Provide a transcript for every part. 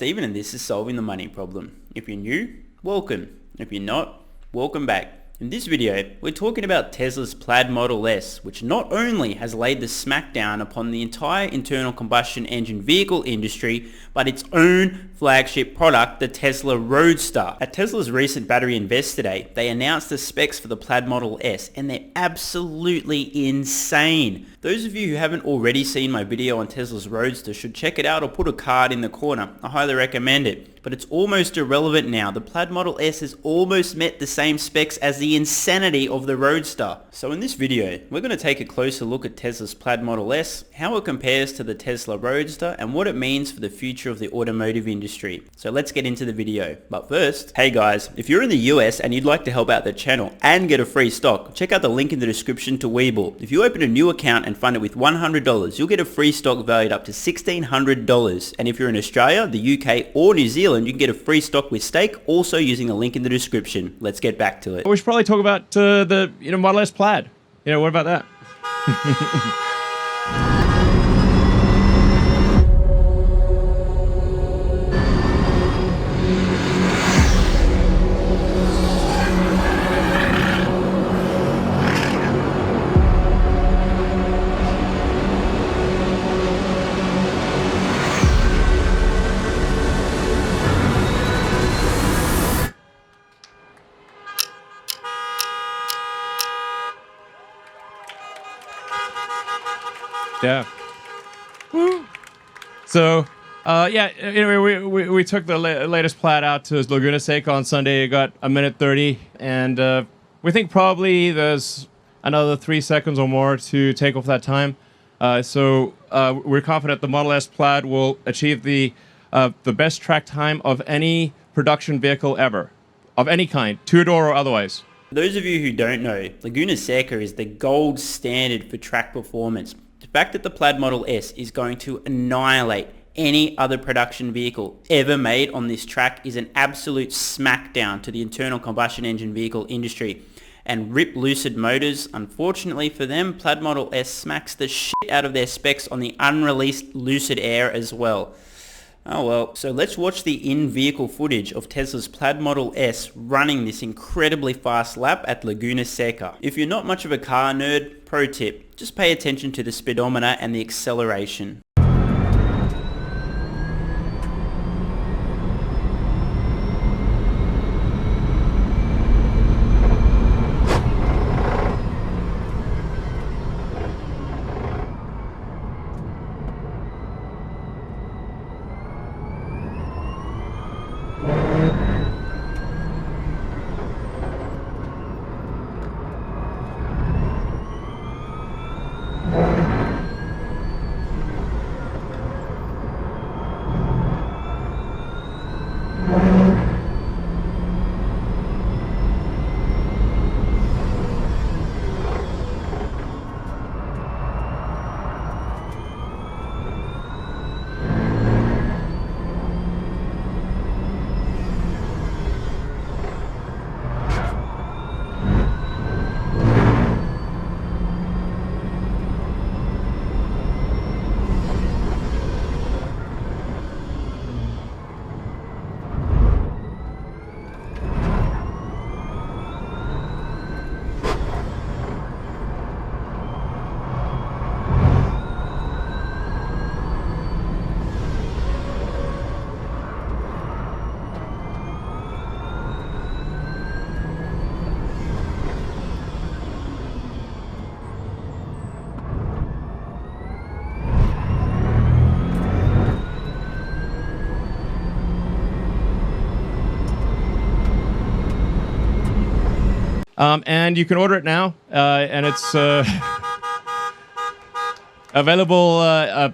Stephen and this is Solving the Money Problem. If you're new, welcome. If you're not, welcome back. In this video, we're talking about Tesla's PLAID Model S, which not only has laid the smackdown upon the entire internal combustion engine vehicle industry, but its own flagship product, the Tesla Roadster. At Tesla's recent Battery Investor Day, they announced the specs for the PLAID Model S, and they're absolutely insane. Those of you who haven't already seen my video on Tesla's Roadster should check it out or put a card in the corner. I highly recommend it. But it's almost irrelevant now. The PLAID Model S has almost met the same specs as the insanity of the Roadster. So in this video, we're going to take a closer look at Tesla's PLAID Model S, how it compares to the Tesla Roadster, and what it means for the future of the automotive industry. So let's get into the video. But first, hey guys, if you're in the US and you'd like to help out the channel and get a free stock, check out the link in the description to WeBull. If you open a new account and fund it with $100, you'll get a free stock valued up to $1,600. And if you're in Australia, the UK, or New Zealand, you can get a free stock with stake, also using the link in the description. Let's get back to it. We should probably talk about the Model S Plaid. What about that? Yeah. Woo. So, anyway, we took the latest Plaid out to Laguna Seca on Sunday. It got a minute 30, and we think probably there's another 3 seconds or more to take off that time. So we're confident the Model S Plaid will achieve the best track time of any production vehicle ever, of any kind, two-door or otherwise. For those of you who don't know, Laguna Seca is the gold standard for track performance. The fact that the PLAID Model S is going to annihilate any other production vehicle ever made on this track is an absolute smackdown to the internal combustion engine vehicle industry. And rip Lucid Motors, unfortunately for them, PLAID Model S smacks the shit out of their specs on the unreleased Lucid Air as well. Oh well, so let's watch the in-vehicle footage of Tesla's PLAID Model S running this incredibly fast lap at Laguna Seca. If you're not much of a car nerd, pro tip, just pay attention to the speedometer and the acceleration. And you can order it now, and it's available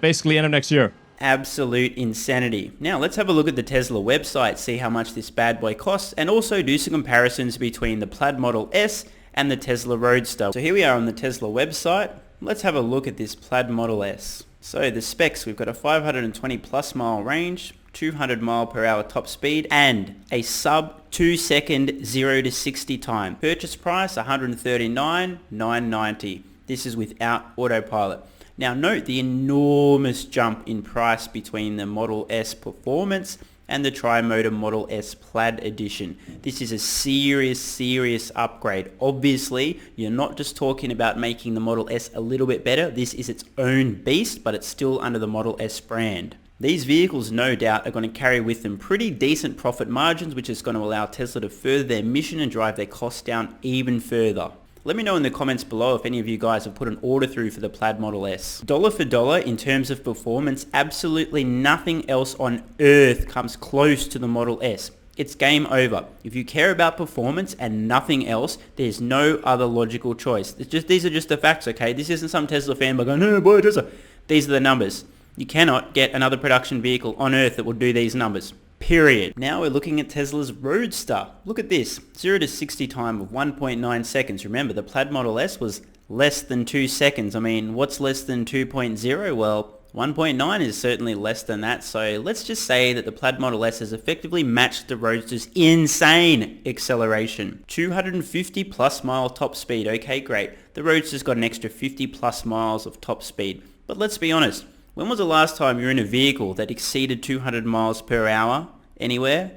basically end of next year. Absolute insanity. Now let's have a look at the Tesla website, see how much this bad boy costs, and also do some comparisons between the PLAID Model S and the Tesla Roadster. So here we are on the Tesla website. Let's have a look at this PLAID Model S. So the specs, we've got a 520 plus mile range, 200 mile per hour top speed, and a sub 2 second 0 to 60 time. Purchase price $139,990. This is without autopilot. Now note the enormous jump in price between the Model S Performance and the Tri-Motor Model S Plaid Edition. This is a serious upgrade. Obviously, you're not just talking about making the Model S a little bit better. This is its own beast, but it's still under the Model S brand. These vehicles, no doubt, are going to carry with them pretty decent profit margins, which is going to allow Tesla to further their mission and drive their costs down even further. Let me know in the comments below if any of you guys have put an order through for the Plaid Model S. Dollar for dollar in terms of performance, absolutely nothing else on earth comes close to the Model S. It's game over. If you care about performance and nothing else, there's no other logical choice. These are just the facts, okay? This isn't some Tesla fanboy going, no, boy, Tesla. These are the numbers. You cannot get another production vehicle on earth that will do these numbers. Period. Now we're looking at Tesla's Roadster. Look at this. 0 to 60 time of 1.9 seconds. Remember, the Plaid Model S was less than 2 seconds. I mean, what's less than 2.0? Well, 1.9 is certainly less than that. So let's just say that the Plaid Model S has effectively matched the Roadster's insane acceleration. 250 plus mile top speed. Okay, great. The Roadster's got an extra 50 plus miles of top speed. But let's be honest. When was the last time you were in a vehicle that exceeded 200 miles per hour anywhere?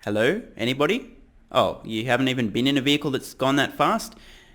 Hello? Anybody? Oh, you haven't even been in a vehicle that's gone that fast?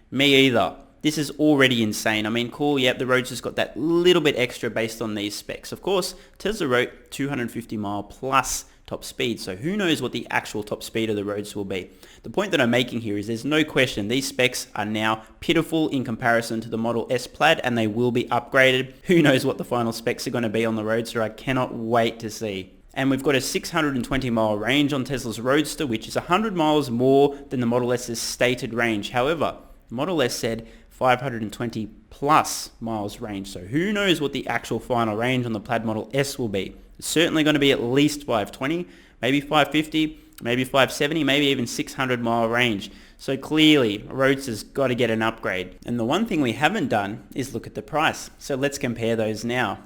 Me either. This is already insane. I mean, cool, yep, the Roadster's got that little bit extra based on these specs. Of course, Tesla wrote 250 mile plus top speed, so who knows what the actual top speed of the Roadster will be. The point that I'm making here is there's no question these specs are now pitiful in comparison to the Model S Plaid, and they will be upgraded. Who knows what the final specs are going to be on the Roadster? I cannot wait to see. And we've got a 620 mile range on Tesla's Roadster, which is 100 miles more than the Model S's stated range. However, the Model S said 520 plus miles range, so who knows what the actual final range on the Plaid Model S will be. It's certainly going to be at least 520, maybe 550, maybe 570, maybe even 600 mile range. So clearly, Roadster's got to get an upgrade. And the one thing we haven't done is look at the price. So let's compare those now.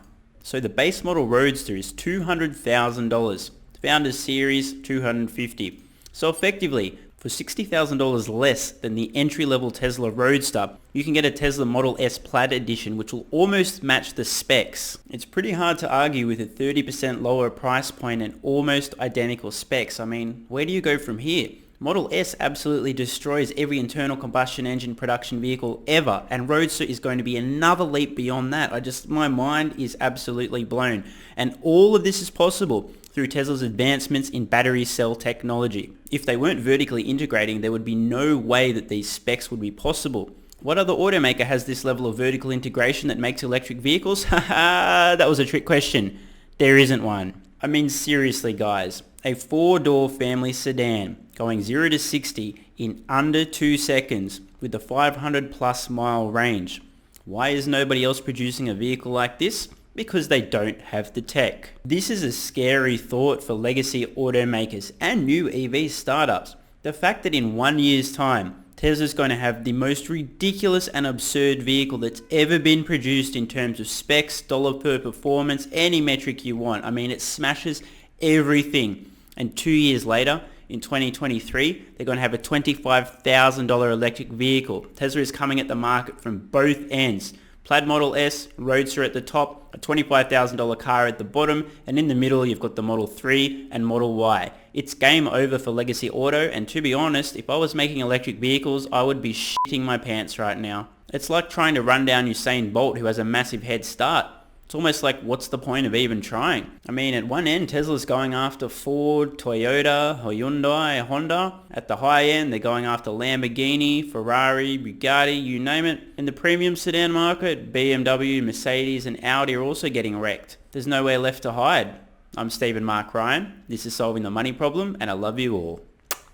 So the base model Roadster is $200,000. Founders Series, $250,000. So effectively, for $60,000 less than the entry-level Tesla Roadster, you can get a Tesla Model S Plaid Edition, which will almost match the specs. It's pretty hard to argue with a 30% lower price point and almost identical specs. I mean, where do you go from here? Model S absolutely destroys every internal combustion engine production vehicle ever, and Roadster is going to be another leap beyond that. My mind is absolutely blown. And all of this is possible through Tesla's advancements in battery cell technology. If they weren't vertically integrating, there would be no way that these specs would be possible. What other automaker has this level of vertical integration that makes electric vehicles? Haha, that was a trick question. There isn't one. I mean, seriously guys, a 4-door family sedan going 0 to 60 in under 2 seconds with a 500 plus mile range. Why is nobody else producing a vehicle like this? Because they don't have the tech. This is a scary thought for legacy automakers and new EV startups. The fact that in 1 year's time, Tesla's going to have the most ridiculous and absurd vehicle that's ever been produced in terms of specs, dollar per performance, any metric you want. I mean, it smashes everything. And 2 years later, in 2023, they're going to have a $25,000 electric vehicle. Tesla is coming at the market from both ends. Plaid Model S, Roadster at the top, a $25,000 car at the bottom, and in the middle you've got the Model 3 and Model Y. It's game over for legacy auto, and to be honest, if I was making electric vehicles, I would be shitting my pants right now. It's like trying to run down Usain Bolt, who has a massive head start. It's almost like, what's the point of even trying? I mean, at one end, Tesla's going after Ford, Toyota, Hyundai, Honda. At the high end, they're going after Lamborghini, Ferrari, Bugatti, you name it. In the premium sedan market, BMW, Mercedes, and Audi are also getting wrecked. There's nowhere left to hide. I'm Stephen Mark Ryan. This is Solving the Money Problem, and I love you all.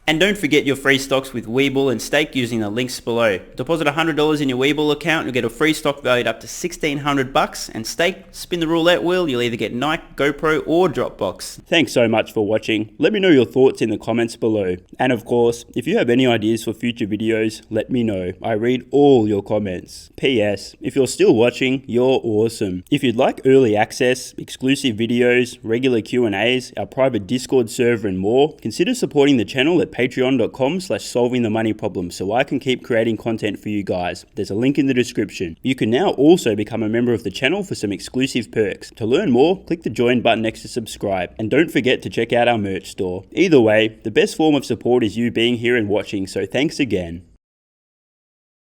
And don't forget your free stocks with WeBull and Stake using the links below. Deposit $100 in your WeBull account, you'll get a free stock valued up to $1,600, and Stake, spin the roulette wheel, you'll either get Nike, GoPro, or Dropbox. Thanks so much for watching. Let me know your thoughts in the comments below. And of course, if you have any ideas for future videos, let me know. I read all your comments. P.S. If you're still watching, you're awesome. If you'd like early access, exclusive videos, regular Q&As, our private Discord server and more, consider supporting the channel at patreon.com/solvingthemoneyproblem so I can keep creating content for you guys. There's a link in the description. You can now also become a member of the channel for some exclusive perks. To learn more, click the join button next to subscribe. And don't forget to check out our merch store. Either way, the best form of support is you being here and watching, so thanks again.